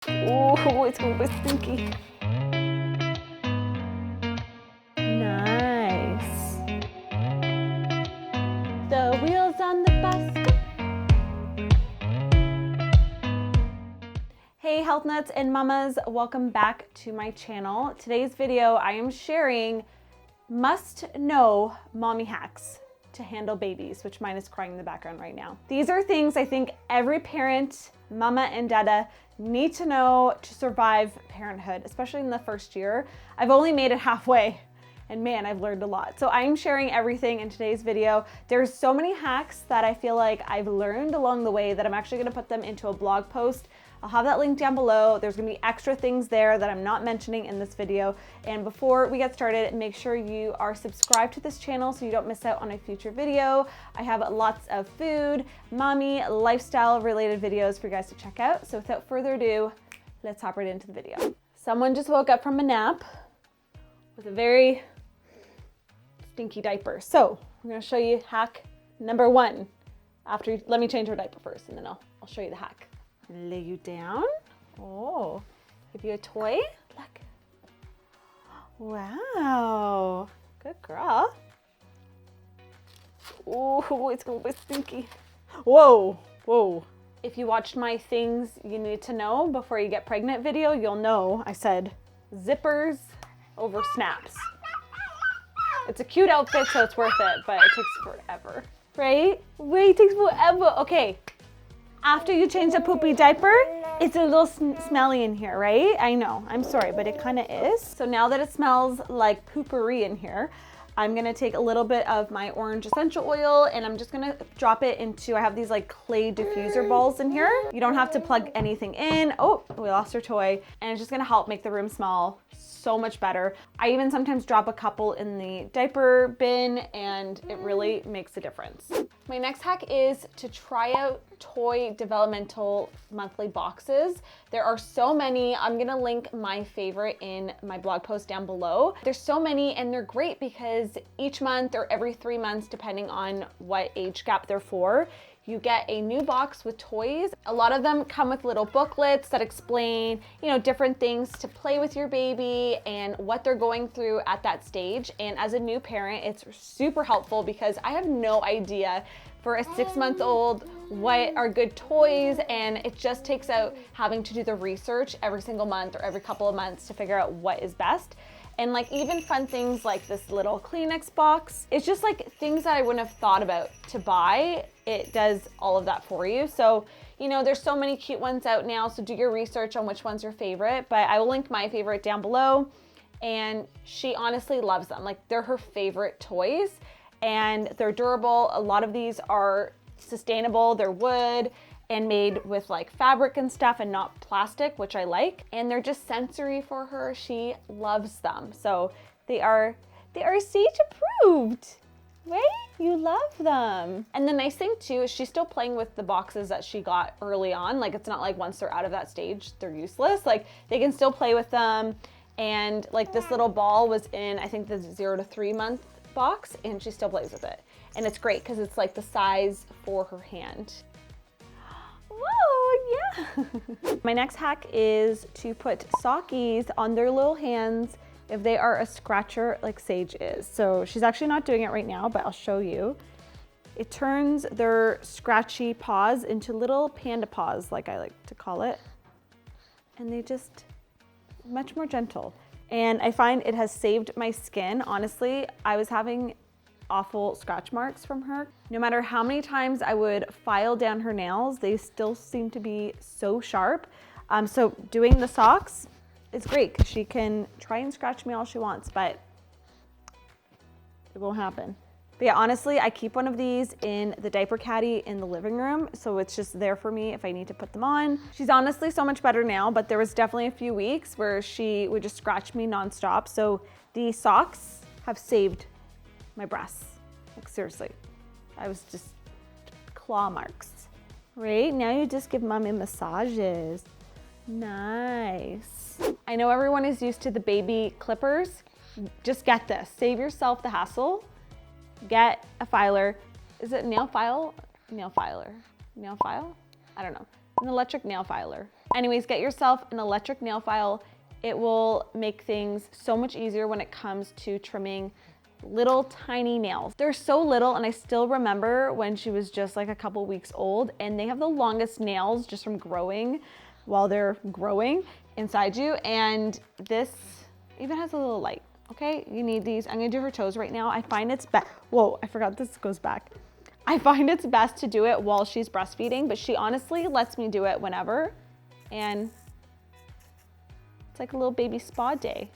Oh, it's gonna be stinky. Nice. The wheels on the bus. Hey health nuts and mamas, welcome back to my channel. Today's video I am sharing must know mommy hacks to handle babies, which mine is crying in the background right now. These are things I think every parent, mama and dada, need to know to survive parenthood, especially in the first year. I've only made it halfway and man, I've learned a lot. So I'm sharing everything in today's video. There's so many hacks that I feel like I've learned along the way that I'm actually gonna put them into a blog post. I'll have that link down below. There's gonna be extra things there that I'm not mentioning in this video. And before we get started, make sure you are subscribed to this channel so you don't miss out on a future video. I have lots of food, mommy, lifestyle related videos for you guys to check out. So without further ado, let's hop right into the video. Someone just woke up from a nap with a very stinky diaper. So I'm gonna show you hack number one. Let me change her diaper first and then I'll show you the hack. Lay you down. Oh, give you a toy. Look. Wow. Good girl. Oh, it's gonna be stinky. Whoa, whoa. If you watched my things you need to know before you get pregnant video, you'll know I said zippers over snaps. It's a cute outfit, so it's worth it, but it takes forever. Right? Wait, it takes forever. Okay. After you change the poopy diaper, it's a little smelly in here, right? I know, I'm sorry, but it kind of is. So now that it smells like poopery in here, I'm gonna take a little bit of my orange essential oil and I'm just gonna drop it into, I have these like clay diffuser balls in here. You don't have to plug anything in. Oh, we lost our toy. And it's just gonna help make the room smell so much better. I even sometimes drop a couple in the diaper bin and it really makes a difference. My next hack is to try out toy developmental monthly boxes. There are so many. I'm gonna link my favorite in my blog post down below. There's so many and they're great because each month or every 3 months, depending on what age gap they're for, you get a new box with toys. A lot of them come with little booklets that explain, different things to play with your baby and what they're going through at that stage. And as a new parent, it's super helpful because I have no idea for a 6-month-old what are good toys, and it just takes out having to do the research every single month or every couple of months to figure out what is best. And like even fun things like this little Kleenex box, it's just like things that I wouldn't have thought about to buy. It does all of that for you. So, there's so many cute ones out now, so do your research on which one's your favorite, but I will link my favorite down below. And she honestly loves them. Like they're her favorite toys and they're durable. A lot of these are sustainable, they're wood and made with like fabric and stuff and not plastic, which I like. And they're just sensory for her. She loves them. So they are SAGE approved, right? You love them. And the nice thing too is she's still playing with the boxes that she got early on. Like it's not like once they're out of that stage, they're useless. Like they can still play with them. And like this little ball was in, I think the 0 to 3 month box and she still plays with it. And it's great because it's like the size for her hand. Whoa, yeah. My next hack is to put sockies on their little hands if they are a scratcher like Sage is. So she's actually not doing it right now, but I'll show you. It turns their scratchy paws into little panda paws, like I like to call it. And they just, much more gentle. And I find it has saved my skin. Honestly, I was having awful scratch marks from her. No matter how many times I would file down her nails, they still seem to be so sharp. So doing the socks is great because she can try and scratch me all she wants, but it won't happen. But yeah, honestly, I keep one of these in the diaper caddy in the living room. So it's just there for me if I need to put them on. She's honestly so much better now, but there was definitely a few weeks where she would just scratch me nonstop. So the socks have saved my breasts. Like seriously, I was just claw marks. Right, now you just give mommy massages. Nice. I know everyone is used to the baby clippers. Just get this, save yourself the hassle. Get a filer. Is it nail file? Nail filer. Nail file? I don't know. An electric nail filer. Anyways, get yourself an electric nail file. It will make things so much easier when it comes to trimming little tiny nails. They're so little, and I still remember when she was just like a couple weeks old, and they have the longest nails just from growing while they're growing inside you. And this even has a little light. Okay, you need these. I'm gonna do her toes right now. I find it's best. Whoa, I forgot this goes back. I find it's best to do it while she's breastfeeding, but she honestly lets me do it whenever. And it's like a little baby spa day.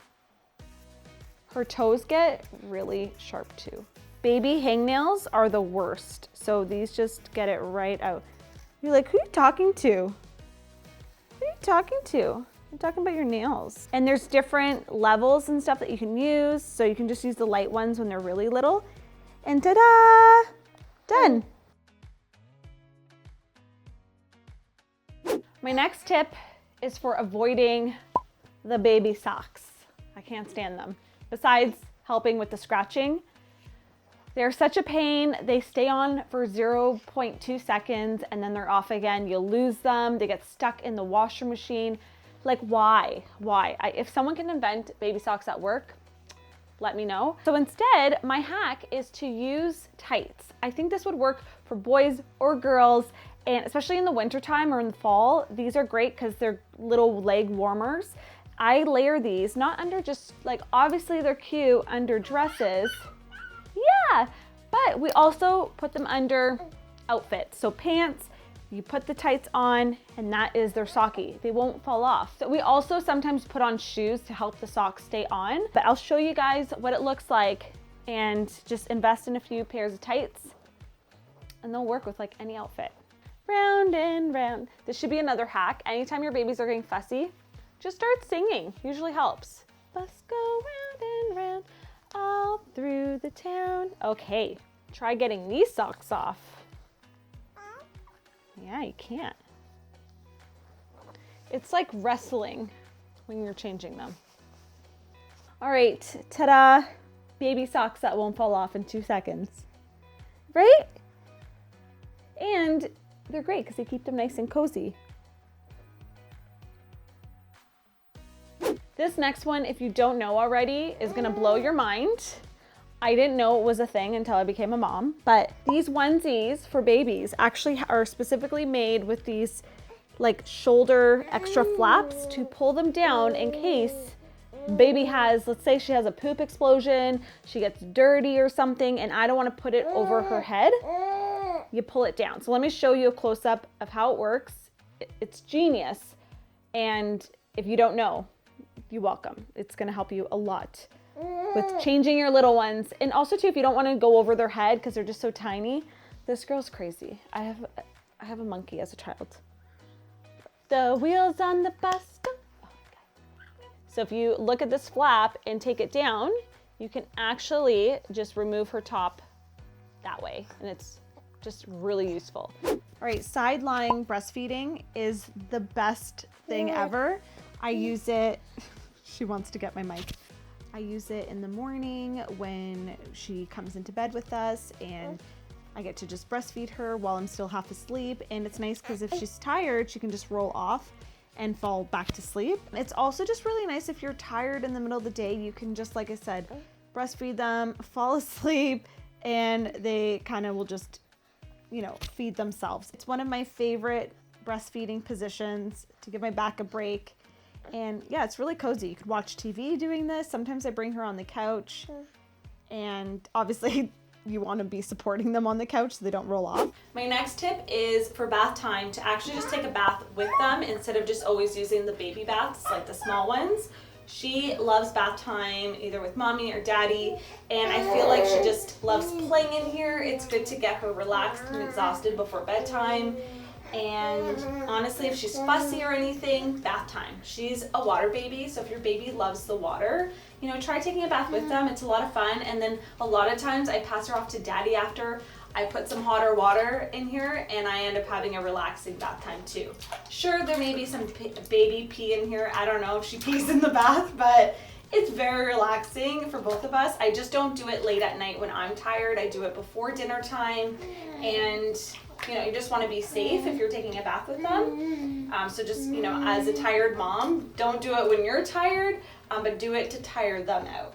Her toes get really sharp too. Baby hangnails are the worst. So these just get it right out. You're like, who are you talking to? Who are you talking to? I'm talking about your nails. And there's different levels and stuff that you can use. So you can just use the light ones when they're really little. And ta-da! Done. My next tip is for avoiding the baby socks. I can't stand them. Besides helping with the scratching, they're such a pain. They stay on for 0.2 seconds and then they're off again. You'll lose them. They get stuck in the washer machine. Like, why? Why? If someone can invent baby socks at work, let me know. So instead, my hack is to use tights. I think this would work for boys or girls, and especially in the wintertime or in the fall. These are great because they're little leg warmers. I layer these, not under just like, obviously they're cute under dresses. Yeah, but we also put them under outfits. So pants, you put the tights on, and that is their socky. They won't fall off. So we also sometimes put on shoes to help the socks stay on, but I'll show you guys what it looks like, and just invest in a few pairs of tights and they'll work with like any outfit. Round and round. This should be another hack. Anytime your babies are getting fussy, just start singing. Usually helps. Bus go round and round all through the town. Okay, try getting these socks off. Yeah, you can't. It's like wrestling when you're changing them. All right, ta-da, baby socks that won't fall off in 2 seconds, right? And they're great because they keep them nice and cozy. This next one, if you don't know already, is gonna blow your mind. I didn't know it was a thing until I became a mom, but these onesies for babies actually are specifically made with these like shoulder extra flaps to pull them down in case baby has, let's say she has a poop explosion, she gets dirty or something, and I don't want to put it over her head. You pull it down. So let me show you a close-up of how it works. It's genius, and if you don't know, you're welcome. It's going to help you a lot with changing your little ones. And also too, if you don't want to go over their head because they're just so tiny. This girl's crazy. I have a monkey as a child. The wheels on the bus go. Oh my God. So if you look at this flap and take it down, you can actually just remove her top that way. And it's just really useful. All right, sideline breastfeeding is the best thing ever. I use it, she wants to get my mic. I use it in the morning when she comes into bed with us, and I get to just breastfeed her while I'm still half asleep. And it's nice because if she's tired, she can just roll off and fall back to sleep. It's also just really nice if you're tired in the middle of the day, you can just, like I said, breastfeed them, fall asleep, and they kind of will just, you know, feed themselves. It's one of my favorite breastfeeding positions to give my back a break. And yeah, it's really cozy. You could watch TV doing this. Sometimes I bring her on the couch, and obviously you want to be supporting them on the couch so they don't roll off. My next tip is for bath time to actually just take a bath with them instead of just always using the baby baths, like the small ones. She loves bath time either with mommy or daddy, and I feel like she just loves playing in here. It's good to get her relaxed and exhausted before bedtime. And honestly, if she's fussy or anything, bath time. She's a water baby, so if your baby loves the water, you know, try taking a bath with them. It's a lot of fun. And then a lot of times I pass her off to daddy after. I put some hotter water in here, and I end up having a relaxing bath time too. Sure, there may be some baby pee in here. I don't know if she pees in the bath, but it's very relaxing for both of us. I just don't do it late at night when I'm tired. I do it before dinner time, and you know, you just want to be safe if you're taking a bath with them. So just, you know, as a tired mom, don't do it when you're tired, but do it to tire them out.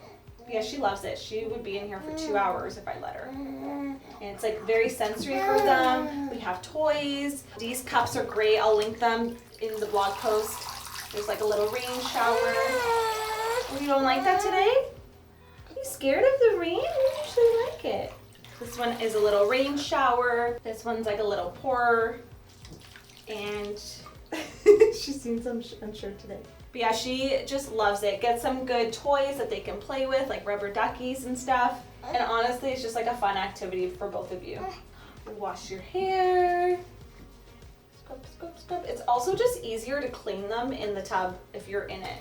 Yeah, she loves it. She would be in here for 2 hours if I let her. And it's like very sensory for them. We have toys. These cups are great. I'll link them in the blog post. There's like a little rain shower. Oh, you don't like that today? Are you scared of the rain? You usually like it. This one is a little rain shower. This one's like a little pourer. And she seems unsure today. But yeah, she just loves it. Get some good toys that they can play with, like rubber duckies and stuff. And honestly, it's just like a fun activity for both of you. Wash your hair. Scrub, scrub, scrub. It's also just easier to clean them in the tub if you're in it.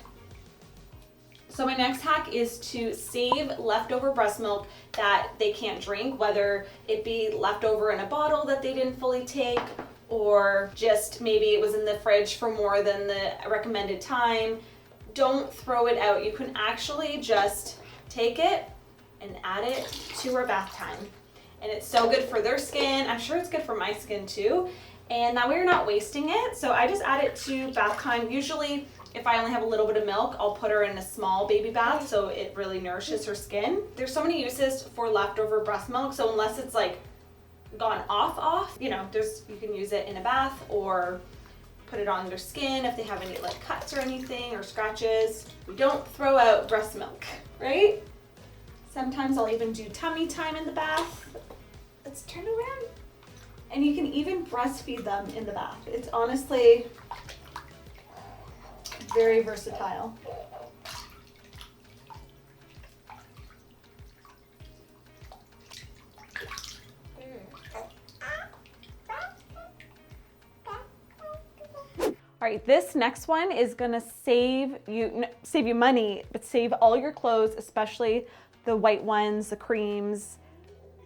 So my next hack is to save leftover breast milk that they can't drink, whether it be leftover in a bottle that they didn't fully take, or just maybe it was in the fridge for more than the recommended time. Don't throw it out. You can actually just take it and add it to our bath time. And it's so good for their skin. I'm sure it's good for my skin too. And that way you're not wasting it. So I just add it to bath time. Usually if I only have a little bit of milk, I'll put her in a small baby bath so it really nourishes her skin. There's so many uses for leftover breast milk. So unless it's like gone off, you know, you can use it in a bath or put it on their skin if they have any like cuts or anything or scratches. We don't throw out breast milk, right? Sometimes I'll even do tummy time in the bath. Let's turn around. And you can even breastfeed them in the bath. It's honestly very versatile. All right, this next one is gonna save you money, but save all your clothes, especially the white ones, the creams,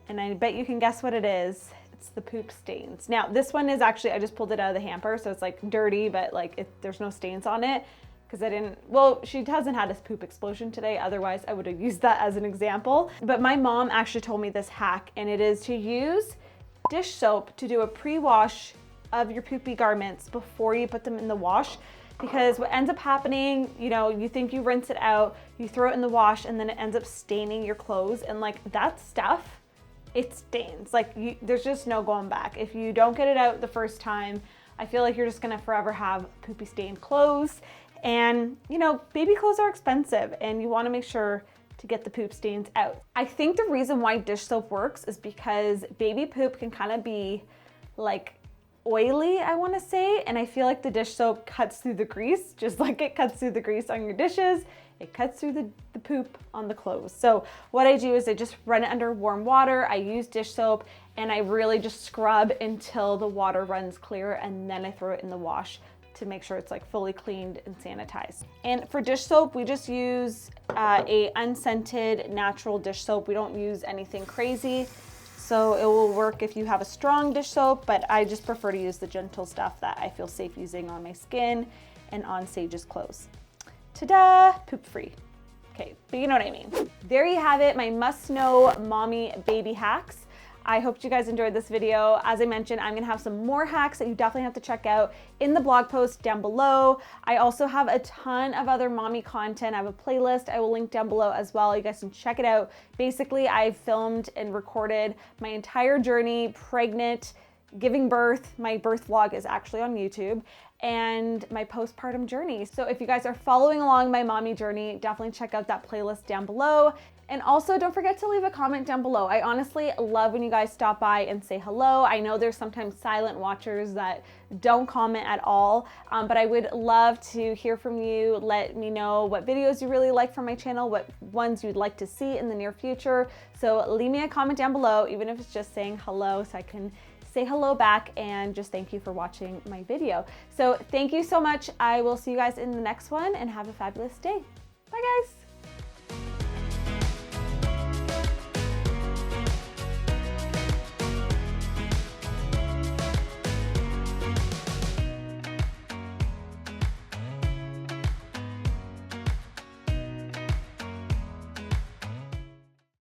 and I bet you can guess what it is. It's the poop stains. Now, this one is actually, I just pulled it out of the hamper, so it's like dirty, but like there's no stains on it because she hasn't had a poop explosion today, otherwise I would have used that as an example. But my mom actually told me this hack, and it is to use dish soap to do a pre-wash of your poopy garments before you put them in the wash, because what ends up happening, you know, you think you rinse it out, you throw it in the wash, and then it ends up staining your clothes, and like that stuff, it stains. Like there's just no going back. If you don't get it out the first time, I feel like you're just gonna forever have poopy stained clothes. And you know, baby clothes are expensive and you wanna make sure to get the poop stains out. I think the reason why dish soap works is because baby poop can kind of be like oily, I want to say, and I feel like the dish soap cuts through the grease, just like it cuts through the grease on your dishes, it cuts through the poop on the clothes. So what I do is I just run it under warm water, I use dish soap, and I really just scrub until the water runs clear, and then I throw it in the wash to make sure it's like fully cleaned and sanitized. And for dish soap, we just use a unscented natural dish soap. We don't use anything crazy. So it will work if you have a strong dish soap, but I just prefer to use the gentle stuff that I feel safe using on my skin and on Sage's clothes. Ta-da, poop free. Okay, but you know what I mean. There you have it, my must-know mommy baby hacks. I hope you guys enjoyed this video. As I mentioned, I'm gonna have some more hacks that you definitely have to check out in the blog post down below. I also have a ton of other mommy content. I have a playlist I will link down below as well. You guys can check it out. Basically, I filmed and recorded my entire journey, pregnant, giving birth. My birth vlog is actually on YouTube, and my postpartum journey. So if you guys are following along my mommy journey, definitely check out that playlist down below. And also don't forget to leave a comment down below. I honestly love when you guys stop by and say hello. I know there's sometimes silent watchers that don't comment at all, but I would love to hear from you. Let me know what videos you really like from my channel, what ones you'd like to see in the near future. So leave me a comment down below, even if it's just saying hello, so I can say hello back and just thank you for watching my video. So thank you so much. I will see you guys in the next one and have a fabulous day. Bye guys.